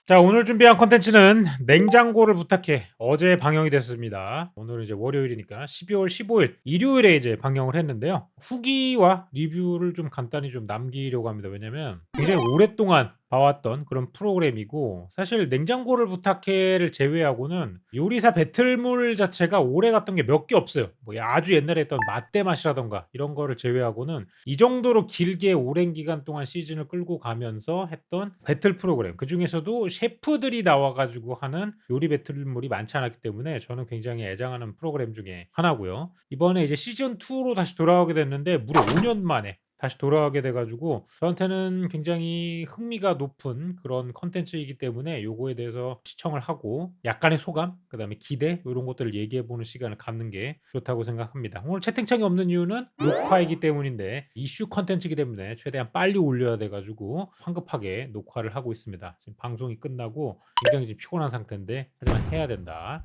자, 오늘 준비한 콘텐츠는 냉장고를 부탁해. 어제 방영이 됐습니다. 오늘은 이제 월요일이니까 12월 15일 일요일에 이제 방영을 했는데요. 후기와 리뷰를 좀 간단히 좀 남기려고 합니다. 왜냐면 굉장히 오랫동안 봐왔던 그런 프로그램이고, 사실 냉장고를 부탁해를 제외하고는 요리사 배틀물 자체가 오래 갔던 게 몇 개 없어요. 뭐 아주 옛날에 했던 맛대 맛이라던가 이런 거를 제외하고는 이 정도로 길게 오랜 기간 동안 시즌을 끌고 가면서 했던 배틀 프로그램, 그중에서도 셰프들이 나와 가지고 하는 요리 배틀물이 많지 않았기 때문에 저는 굉장히 애정하는 프로그램 중에 하나고요. 이번에 이제 시즌 2로 다시 돌아오게 됐는데 무려 5년 만에 다시 돌아가게 돼 가지고 저한테는 굉장히 흥미가 높은 그런 콘텐츠이기 때문에 요거에 대해서 시청을 하고 약간의 소감, 그다음에 기대 요런 것들을 얘기해 보는 시간을 갖는 게 좋다고 생각합니다. 오늘 채팅창이 없는 이유는 녹화이기 때문인데, 이슈 콘텐츠이기 때문에 최대한 빨리 올려야 돼 가지고 황급하게 녹화를 하고 있습니다. 지금 방송이 끝나고 굉장히 지금 피곤한 상태인데 하지만 해야 된다.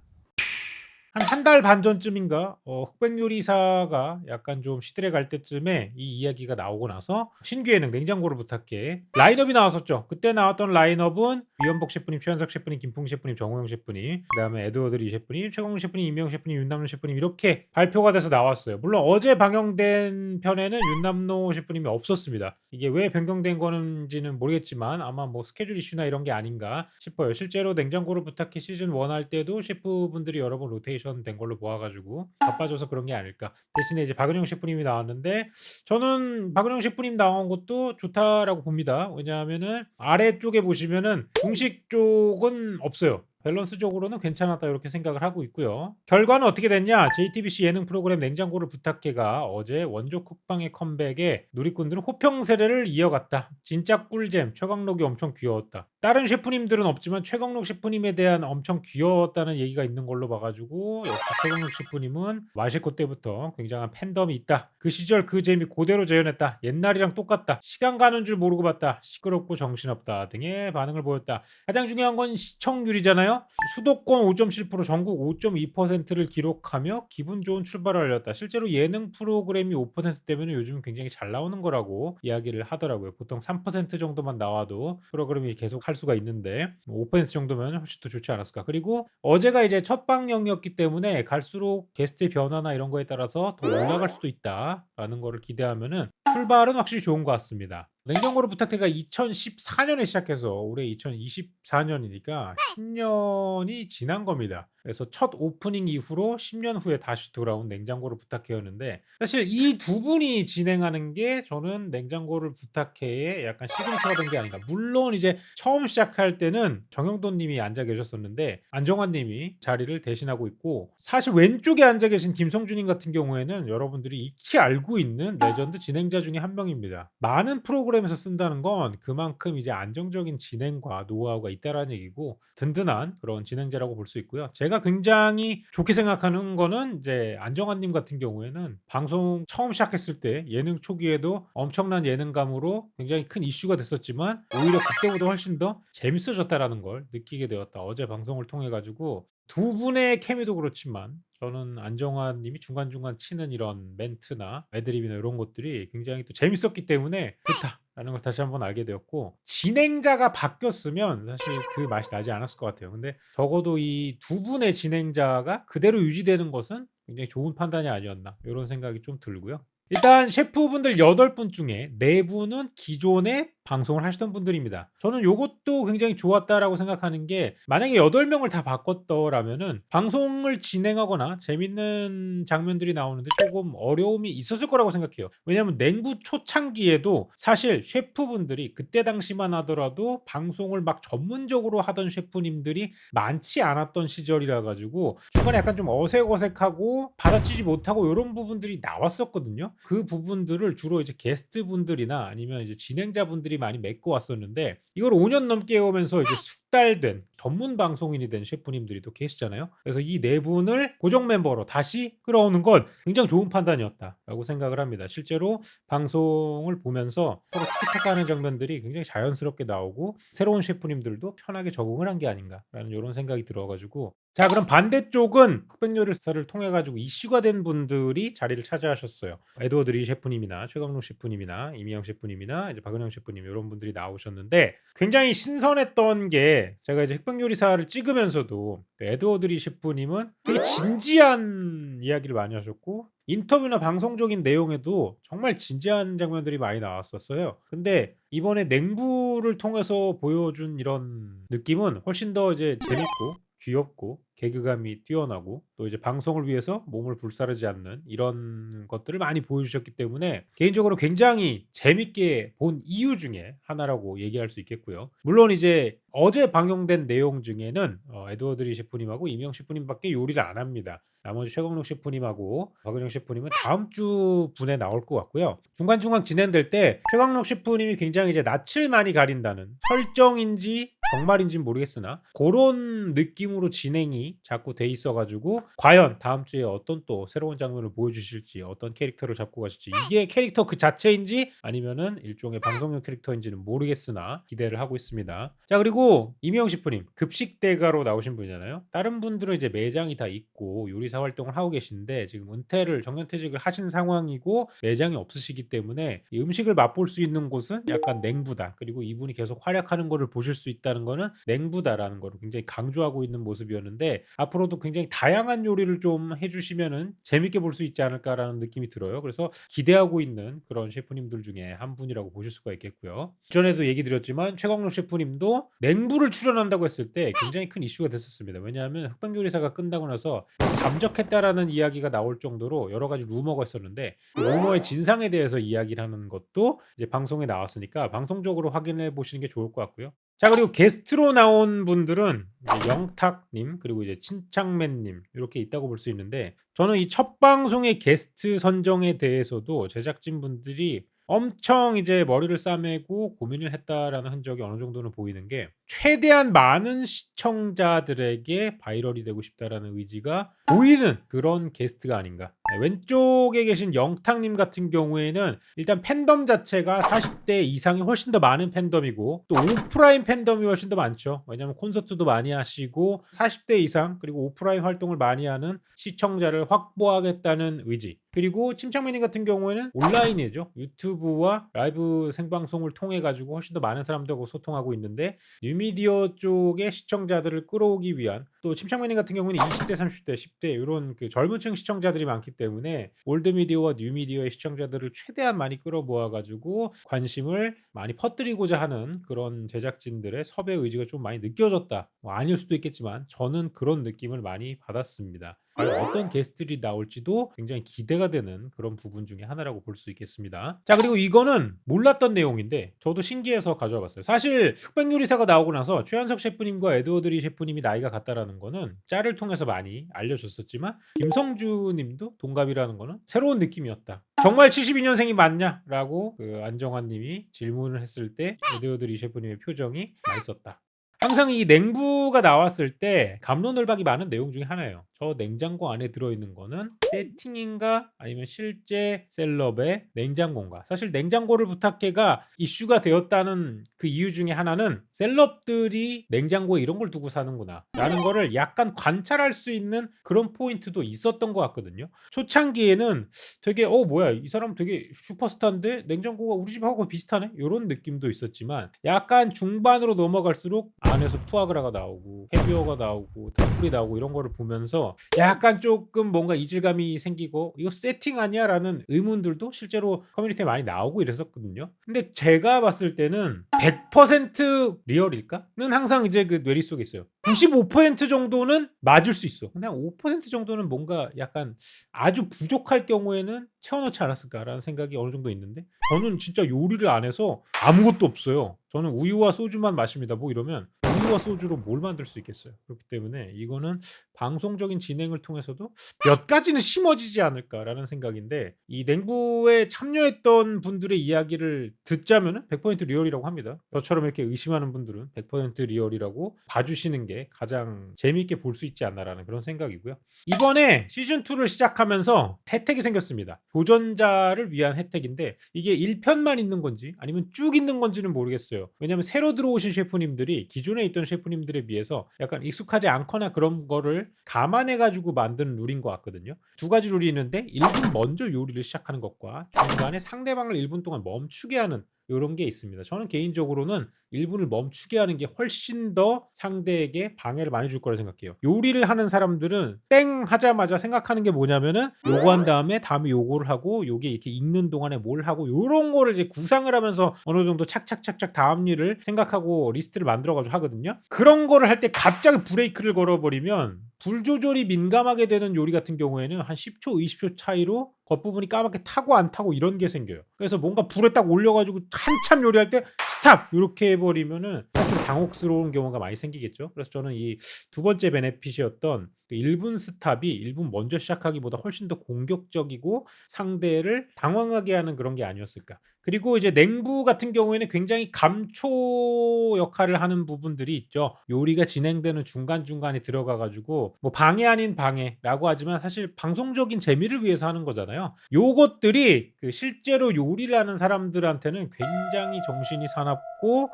한 달 반 전쯤인가 흑백 요리사가 약간 좀 시들해 갈 때쯤에 이 이야기가 나오고 나서 신규 예능 냉장고를 부탁해 라인업이 나왔었죠. 그때 나왔던 라인업은 유연복 셰프님, 최현석 셰프님, 김풍 셰프님, 정호영 셰프님, 그다음에 에드워드 리 셰프님, 최광훈 셰프님, 임영 셰프님, 윤남노 셰프님 이렇게 발표가 돼서 나왔어요. 물론 어제 방영된 편에는 윤남노 셰프님이 없었습니다. 이게 왜 변경된 건지는 모르겠지만 아마 뭐 스케줄 이슈나 이런 게 아닌가 싶어요. 실제로 냉장고를 부탁해 시즌 1 할 때도 셰프분들이 여러 번 로테이션 된 걸로 보아 가지고 바빠져서 그런 게 아닐까. 대신에 이제 박은영 셰프님이 나왔는데 저는 박은영 셰프님 나온 것도 좋다라고 봅니다. 왜냐하면은 아래쪽에 보시면은 중식 쪽은 없어요. 밸런스적으로는 괜찮았다 이렇게 생각을 하고 있고요. 결과는 어떻게 됐냐? JTBC 예능 프로그램 냉장고를 부탁해가 어제 원조 쿡방의 컴백에 누리꾼들은 호평 세례를 이어갔다. 진짜 꿀잼. 최강록이 엄청 귀여웠다. 다른 셰프님들은 없지만 최강록 셰프님에 대한 엄청 귀여웠다는 얘기가 있는 걸로 봐 가지고 역시 최강록 셰프님은 마실코 때부터 굉장한 팬덤이 있다. 그 시절 그 재미 그대로 재현했다. 옛날이랑 똑같다. 시간 가는 줄 모르고 봤다. 시끄럽고 정신없다 등의 반응을 보였다. 가장 중요한 건 시청률이잖아요. 수도권 5.7%, 전국 5.2%를 기록하며 기분 좋은 출발을 알렸다. 실제로 예능 프로그램이 5%대면 요즘 굉장히 잘 나오는 거라고 이야기를 하더라고요. 보통 3% 정도만 나와도 프로그램이 계속 할 수가 있는데 5% 정도면 훨씬 더 좋지 않았을까. 그리고 어제가 이제 첫 방영이었기 때문에 갈수록 게스트의 변화나 이런 거에 따라서 더 올라갈 수도 있다라는 거를 기대하면은 출발은 확실히 좋은 것 같습니다. 냉장고를 부탁해가 2014년에 시작해서 올해 2024년이니까 10년이 지난 겁니다. 그래서 첫 오프닝 이후로 10년 후에 다시 돌아온 냉장고를 부탁해였는데, 사실 이 두 분이 진행하는 게 저는 냉장고를 부탁해의 약간 시그니처가 된 게 아닌가. 물론 이제 처음 시작할 때는 정영돈 님이 앉아 계셨었는데 안정환 님이 자리를 대신하고 있고, 사실 왼쪽에 앉아 계신 김성주 님 같은 경우에는 여러분들이 익히 알고 있는 레전드 진행자 중에 한 명입니다. 많은 프로그램에서 쓴다는 건 그만큼 이제 안정적인 진행과 노하우가 있다라는 얘기고 든든한 그런 진행자라고 볼 수 있고요. 제가 굉장히 좋게 생각하는 거는 이제 안정환 님 같은 경우에는 방송 처음 시작했을 때 예능 초기에도 엄청난 예능감으로 굉장히 큰 이슈가 됐었지만 오히려 그때보다 훨씬 더 재밌어졌다라는 걸 느끼게 되었다. 어제 방송을 통해 가지고 두 분의 케미도 그렇지만 저는 안정환 님이 중간중간 치는 이런 멘트나 애드립이나 이런 것들이 굉장히 또 재밌었기 때문에 '좋다.'라는 걸 다시 한번 알게 되었고, 진행자가 바뀌었으면 사실 그 맛이 나지 않았을 것 같아요. 근데 적어도 이 두 분의 진행자가 그대로 유지되는 것은 굉장히 좋은 판단이 아니었나 요런 생각이 좀 들고요. 일단 셰프분들 8분 중에 4 분은 기존에 방송을 하시던 분들입니다. 저는 요것도 굉장히 좋았다라고 생각하는 게, 만약에 8 명을 다 바꿨더라면은 방송을 진행하거나 재밌는 장면들이 나오는데 쪼금 어려움이 있었을 거라고 생각해요. 왜냐하면 냉구 초창기에도 사실 셰프분들이 그때 당시만 하더라도 방송을 막 전문적으로 하던 셰프님들이 많지 않았던 시절이라 가지고 중간에 약간 좀 어색어색하고 받아치지 못하고 요런 부분들이 나왔었거든요. 그 부분들을 주로 이제 게스트분들이나 아니면 이제 진행자분들이 많이 메꿔 왔었는데, 이걸 5년 넘게 해 오면서 이제 숙달된 전문 방송인이 된 셰프님들이 또 계시잖아요. 그래서 이 4 분을 고정 멤버로 다시 끌어오는 건 굉장히 좋은 판단이었다라고 생각을 합니다. 실제로 방송을 보면서 서로 티키타카하는 장면들이 굉장히 자연스럽게 나오고 새로운 셰프님들도 편하게 적응을 한 게 아닌가라는 요런 생각이 들어 가지고 자, 그럼 반대쪽은 흑백요리사를 통해 가지고 이슈가 된 분들이 자리를 차지하셨어요. 에드워드 리 셰프님이나 최강록 셰프님이나 이미영 셰프님이나 이제 박은영 셰프님 요런 분들이 나오셨는데, 굉장히 신선했던 게, 제가 이제 흑백요리사를 찍으면서도 그 에드워드 리 셰프님은 되게 진지한 이야기를 많이 하셨고, 인터뷰나 방송적인 내용에도 정말 진지한 장면들이 많이 나왔었어요. 근데 이번에 냉부를 통해서 보여준 이런 느낌은 훨씬 더 이제 재밌고 귀엽고 개그감이 뛰어나고, 또 이제 방송을 위해서 몸을 불사르지 않는 이런 것들을 많이 보여주셨기 때문에 개인적으로 굉장히 재밌게 본 이유 중에 하나라고 얘기할 수 있겠고요. 물론 이제 어제 방영된 내용 중에는 에드워드 리 셰프님하고 이명 셰프님밖에 요리를 안 합니다. 나머지 최강록 셰프님하고 박은영 셰프님은 다음 주 분에 나올 것 같고요. 중간중간 진행될 때 최강록 셰프님이 굉장히 이제 낯을 많이 가린다는, 설정인지 정말인지는 모르겠으나 그런 느낌으로 진행이 자꾸 돼 있어 가지고, 과연 다음 주에 어떤 또 새로운 장면을 보여주실지, 어떤 캐릭터를 잡고 가실지, 이게 캐릭터 그 자체인지 아니면은 일종의 방송용 캐릭터인지는 모르겠으나 기대를 하고 있습니다. 자, 그리고 이명 셰프님 급식 대가로 나오신 분이잖아요. 다른 분들은 이제 매장이 다 있고 요리사 활동을 하고 계신데 지금 은퇴를, 정년퇴직을 하신 상황이고 매장이 없으시기 때문에 이 음식을 맛볼 수 있는 곳은 약간 냉부다. 그리고 이분이 계속 활약하는 거를 보실 수 있다는 거는 냉부다라는 거를 굉장히 강조하고 있는 모습이었는데, 앞으로도 굉장히 다양한 요리를 좀 해 주시면은 재밌게 볼 수 있지 않을까라는 느낌이 들어요. 그래서 기대하고 있는 그런 셰프님들 중에 한 분이라고 보실 수가 있겠고요. 전에도 얘기 드렸지만 최광록 셰프님도 냉부를 출연한다고 했을 때 굉장히 큰 이슈가 됐었습니다. 왜냐하면 흑백요리사가 끝나고 나서 잠적했다라는 이야기가 나올 정도로 여러 가지 루머가 있었는데, 그 루머의 진상에 대해서 이야기를 하는 것도 이제 방송에 나왔으니까 방송적으로 확인해 보시는 게 좋을 것 같고요. 자, 그리고 게스트로 나온 분들은 이제 영탁님 그리고 이제 침착맨님 이렇게 있다고 볼 수 있는데, 저는 이 첫 방송의 게스트 선정에 대해서도 제작진분들이 엄청 이제 머리를 싸매고 고민을 했다라는 흔적이 어느 정도는 보이는 게, 최대한 많은 시청자들에게 바이럴이 되고 싶다라는 의지가 보이는 그런 게스트가 아닌가. 네, 왼쪽에 계신 영탁님 같은 경우에는 일단 팬덤 자체가 40대 이상이 훨씬 더 많은 팬덤이고, 또 오프라인 팬덤이 훨씬 더 많죠. 왜냐하면 콘서트도 많이 하시고 40대 이상 그리고 오프라인 활동을 많이 하는 시청자를 확보하겠다는 의지. 그리고 침착맨님 같은 경우에는 온라인이죠. 유튜브와 라이브 생방송을 통해 가지고 훨씬 더 많은 사람들하고 소통하고 있는데, 뉴미디어 쪽의 시청자들을 끌어오기 위한, 또 침착맨님 같은 경우는 20대, 30대, 10대 요런 그 젊은 층 시청자들이 많기 때문에 올드미디어와 뉴미디어의 시청자들을 최대한 많이 끌어 모아 가지고 관심을 많이 퍼뜨리고자 하는 그런 제작진들의 섭외 의지가 좀 많이 느껴졌다. 뭐 아닐 수도 있겠지만 저는 그런 느낌을 많이 받았습니다. 과연 어떤 게스트들이 나올지도 굉장히 기대가 되는 그런 부분 중에 하나라고 볼 수 있겠습니다. 자, 그리고 이거는 몰랐던 내용인데 저도 신기해서 가져와 봤어요. 사실 흑백요리사가 나오고 나서 최현석 셰프님과 에드워드 리 셰프님이 나이가 같다라는 거는 짤을 통해서 많이 알려졌었지만, 김성주 님도 동갑이라는 거는 새로운 느낌이었다. "정말 72 년생이 맞냐?"라고 그 안정환 님이 질문을 했을 때 에드워드 리 셰프님의 표정이 "맛있었다." 항상 이 냉부가 나왔을 때 갑론을박이 많은 내용 중에 하나예요. 저 냉장고 안에 들어있는 거는 세팅인가 아니면 실제 셀럽의 냉장고인가. 사실 냉장고를 부탁해가 이슈가 되었다는 그 이유 중에 하나는 셀럽들이 냉장고에 이런 걸 두고 사는구나 라는 거를 약간 관찰할 수 있는 그런 포인트도 있었던 것 같거든요. 초창기에는 되게 뭐야, 이 사람 되게 슈퍼스타인데 냉장고가 우리 집하고 비슷하네, 요런 느낌도 있었지만, 약간 중반으로 넘어갈수록 안에서 푸아그라가 나오고 캐비어가 나오고 등불이 나오고 이런 거를 보면서 약간 쪼끔 뭔가 이질감이 생기고 '이거 세팅 아니야?'라는 의문들도 실제로 커뮤니티에 많이 나오고 이랬었거든요. 근데 제가 봤을 때는 100% 리얼일까?는 항상 이제 그 뇌리 속에 있어요. 95% 정도는 맞을 수 있어. 근데 한 5% 정도는 뭔가 약간 아주 부족할 경우에는 채워 넣지 않았을까라는 생각이 어느 정도 있는데, 저는 진짜 요리를 안 해서 아무것도 없어요. 저는 우유와 소주만 마십니다. 뭐 이러면 우유와 소주로 뭘 만들 수 있겠어요. 그렇기 때문에 이거는 방송적인 진행을 통해서도 몇 가지는 심어지지 않을까라는 생각인데, 이 냉부에 참여했던 분들의 이야기를 듣자면은 100% 리얼이라고 합니다. 저처럼 이렇게 의심하는 분들은 100% 리얼이라고 봐주시는 게 가장 재미있게 볼 수 있지 않나라는 그런 생각이고요. 이번에 시즌 2를 시작하면서 혜택이 생겼습니다. 도전자를 위한 혜택인데, 이게 1편만 있는 건지 아니면 쭉 있는 건지는 모르겠어요. 왜냐하면 새로 들어오신 셰프님들이 기존에 있던 셰프님들에 비해서 약간 익숙하지 않거나 그런 거를 감안해 가지고 만든 룰인 것 같거든요. 두 가지 룰이 있는데 1분 먼저 요리를 시작하는 것과 중간에 상대방을 1분 동안 멈추게 하는 요런 게 있습니다. 저는 개인적으로는 1 분을 멈추게 하는 게 훨씬 더 상대에게 방해를 많이 줄 거라 생각해요. 요리를 하는 사람들은 땡 하자마자 생각하는 게 뭐냐면은 요거 한 다음에 다음에 요거를 하고 요게 이렇게 익는 동안에 뭘 하고 요런 거를 이제 구상을 하면서 어느 정도 착착착착 다음 일을 생각하고 리스트를 만들어 가지고 하거든요. 그런 거를 할 때 갑자기 브레이크를 걸어 버리면 불 조절이 민감하게 되는 요리 같은 경우에는 한 10 초, 20초 차이로 겉부분이 까맣게 타고 안 타고 이런 게 생겨요. 그래서 뭔가 불에 딱 올려 가지고 한참 요리할 때 스탑 요렇게 해 버리면은 사실 좀 당혹스러운 경우가 많이 생기겠죠. 그래서 저는 이 두 번째 베네핏이었던 그 1분 스탑이 1분 먼저 시작하기보다 훨씬 더 공격적이고 상대를 당황하게 하는 그런 게 아니었을까. 그리고 이제 냉부 같은 경우에는 굉장히 감초 역할을 하는 부분들이 있죠. 요리가 진행되는 중간중간에 들어가 가지고 뭐 방해 아닌 방해라고 하지만 사실 방송적인 재미를 위해서 하는 거잖아요. 요것들이 그 실제로 요리를 하는 사람들한테는 굉장히 정신이 사납고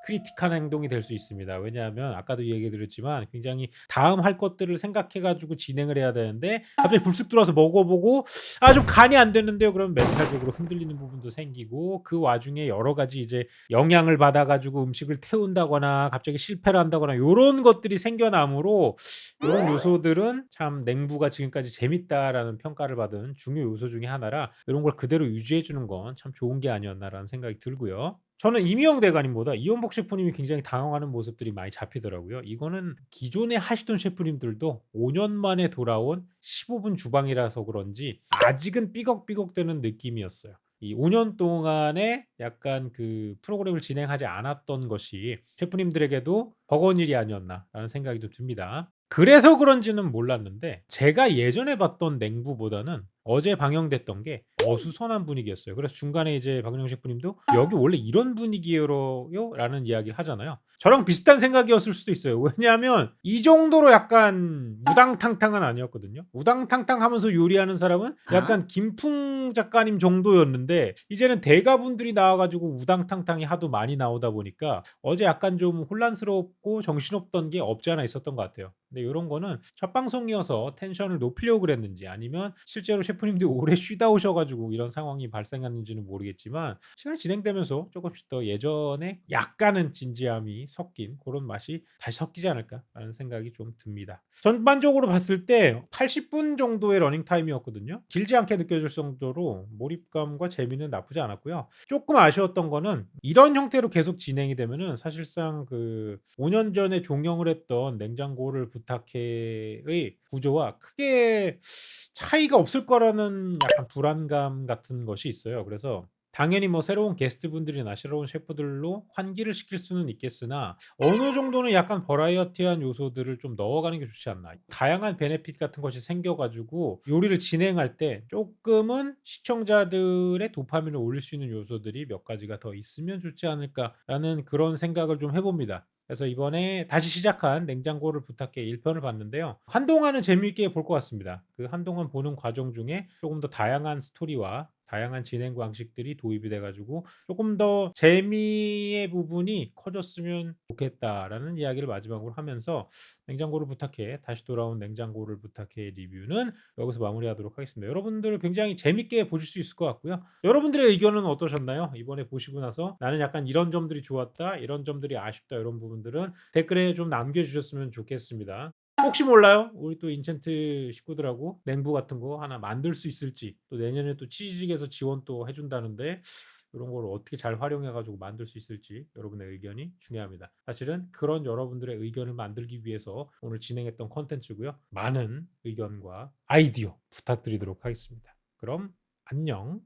크리티컬한 행동이 될 수 있습니다. 왜냐하면 아까도 얘기 드렸지만 굉장히 다음 할 것들을 생각해 가지고 진행을 해야 되는데 갑자기 불쑥 들어와서 먹어 보고 '아 좀 간이 안 됐는데요.' 그러면 멘탈적으로 흔들리는 부분도 생기고 그 와중에 여러 가지 이제 영향을 받아 가지고 음식을 태운다거나 갑자기 실패를 한다거나 요런 것들이 생겨나므로 요런 요소들은 참 '냉부가 지금까지 재밌다.'라는 평가를 받은 중요 요소 중에 하나라 요런 걸 그대로 유지해 주는 건 참 좋은 게 아니었나라는 생각이 들고요. 저는 이미영 대가님보다 이원복 셰프님이 굉장히 당황하는 모습들이 많이 잡히더라고요. 이거는 기존에 하시던 셰프님들도 5년 만에 돌아온 15분 주방이라서 그런지 아직은 삐걱삐걱대는 느낌이었어요. 이 5년 동안에 약간 그 프로그램을 진행하지 않았던 것이 셰프님들에게도 버거운 일이 아니었나라는 생각이 좀 듭니다. 그래서 그런지는 몰랐는데 제가 예전에 봤던 냉부보다는 어제 방영됐던 게 어수선한 분위기였어요. 그래서 중간에 이제 박은영 셰프님도 "여기 원래 이런 분위기예요?" 라는 이야기를 하잖아요. 저랑 비슷한 생각이었을 수도 있어요. 왜냐하면 이 정도로 약간 우당탕탕은 아니었거든요. 우당탕탕하면서 요리하는 사람은 약간 김풍 작가님 정도였는데 이제는 대가분들이 나와 가지고 우당탕탕이 하도 많이 나오다 보니까 어제 약간 좀 혼란스럽고 정신없던 게 없지 않아 있었던 것 같아요. 근데 요런 거는 첫 방송이어서 텐션을 높이려고 그랬는지 아니면 실제로 셰프님들이 오래 쉬다 오셔 가지고 이런 상황이 발생했는지는 모르겠지만 시간이 진행되면서 쪼끔씩 더 예전에 약간은 진지함이 섞인 고런 맛이 다시 섞이지 않을까라는 생각이 좀 듭니다. 전반적으로 봤을 때 80분 정도의 러닝 타임이었거든요. 길지 않게 느껴질 정도로 몰입감과 재미는 나쁘지 않았고요. 쪼끔 아쉬웠던 거는 이런 형태로 계속 진행이 되면은 사실상 그 5년 전에 종영을 했던 냉장고를 부탁해의 구조와 크게 차이가 없을 거라는 약간 불안감 같은 것이 있어요. 그래서 당연히 뭐 새로운 게스트분들이나 새로운 셰프들로 환기를 시킬 수는 있겠으나 어느 정도는 약간 버라이어티한 요소들을 좀 넣어가는 게 좋지 않나. 다양한 베네핏 같은 것이 생겨 가지고 요리를 진행할 때 쪼끔은 시청자들의 도파민을 올릴 수 있는 요소들이 몇 가지가 더 있으면 좋지 않을까라는 그런 생각을 좀 해 봅니다. 그래서 이번에 다시 시작한 냉장고를 부탁해 1 편을 봤는데요. 한동안은 재미있게 볼 것 같습니다. 그 한동안 보는 과정 중에 조금 더 다양한 스토리와 다양한 진행 방식들이 도입이 돼 가지고 '조금 더 재미의 부분이 커졌으면 좋겠다.'라는 이야기를 마지막으로 하면서 냉장고를 부탁해 다시 돌아온 냉장고를 부탁해 리뷰는 여기서 마무리하도록 하겠습니다. 여러분들 굉장히 재밌게 보실 수 있을 것 같고요. 여러분들의 의견은 어떠셨나요? 이번에 보시고 나서 '나는 약간 이런 점들이 좋았다. 이런 점들이 아쉽다.' 이런 부분들은 댓글에 좀 남겨 주셨으면 좋겠습니다. 혹시 몰라요. 우리 또 인챈트 식구들하고 냉부 같은 거 하나 만들 수 있을지 또 내년에 또 치즈직에서 지원 또 해 준다는데 요런 걸 어떻게 잘 활용해 가지고 만들 수 있을지 여러분의 의견이 중요합니다. 사실은 그런 여러분들의 의견을 만들기 위해서 오늘 진행했던 콘텐츠고요. 많은 의견과 아이디어 부탁드리도록 하겠습니다. 그럼 안녕.